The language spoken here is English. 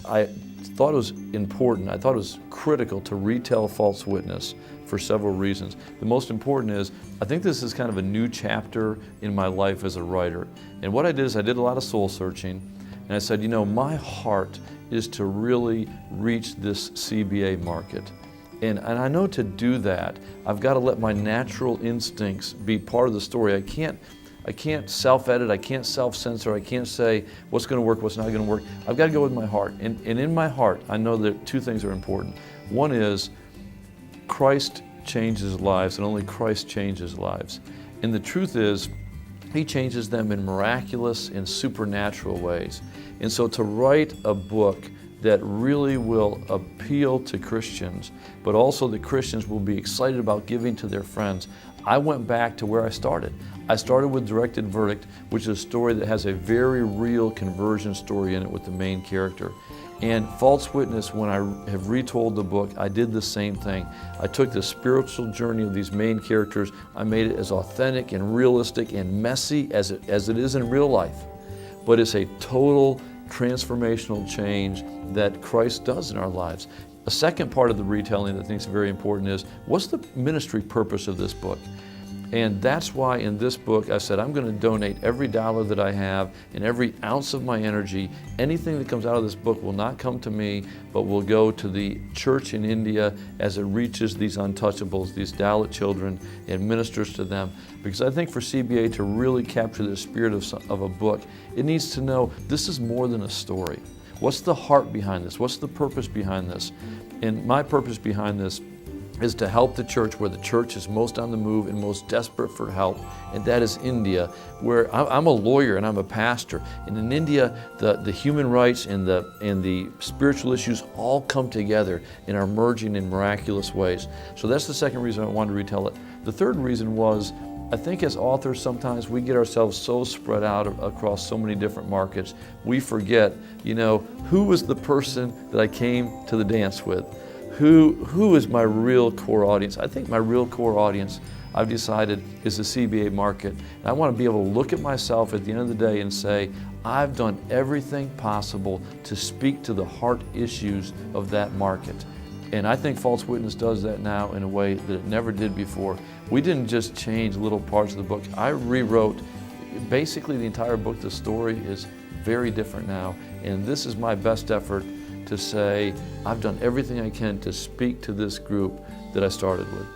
I thought it was important, I thought it was critical to retell false witness for several reasons. The most important is, I think this is kind of a new chapter in my life as a writer. And what I did is I did a lot of soul searching, and I said, my heart is to really reach this CBA market. And I know to do that, I've got to let my natural instincts be part of the story. I can't self-edit, I can't self-censor, I can't say what's going to work, what's not going to work. I've got to go with my heart. And in my heart, I know that two things are important. One is Christ changes lives, and only Christ changes lives. And the truth is, He changes them in miraculous and supernatural ways. And so to write a book that really will appeal to Christians, but also that Christians will be excited about giving to their friends, I went back to where I started. I started with Directed Verdict, which is a story that has a very real conversion story in it with the main character. And False Witness, when I have retold the book, I did the same thing. I took the spiritual journey of these main characters, I made it as authentic and realistic and messy as it is in real life. But it's a total transformational change that Christ does in our lives. A second part of the retelling that I think is very important is, what's the ministry purpose of this book? And that's why in this book I said I'm going to donate every dollar that I have and every ounce of my energy. Anything that comes out of this book will not come to me, but will go to the church in India as it reaches these untouchables, these Dalit children, and ministers to them. Because I think for CBA to really capture the spirit of a book, it needs to know this is more than a story. What's the heart behind this? What's the purpose behind this? And my purpose behind this is to help the church where the church is most on the move and most desperate for help, and that is India, where I'm a lawyer and I'm a pastor. And in India, the human rights and the spiritual issues all come together and are merging in miraculous ways. So that's the second reason I wanted to retell it. The third reason was, I think as authors sometimes we get ourselves so spread out across so many different markets, we forget, who was the person that I came to the dance with? Who is my real core audience? I think my real core audience, I've decided, is the CBA market. And I want to be able to look at myself at the end of the day and say, I've done everything possible to speak to the heart issues of that market. And I think False Witness does that now in a way that it never did before. We didn't just change little parts of the book. I rewrote basically the entire book. The story is very different now. And this is my best effort to say, I've done everything I can to speak to this group that I started with.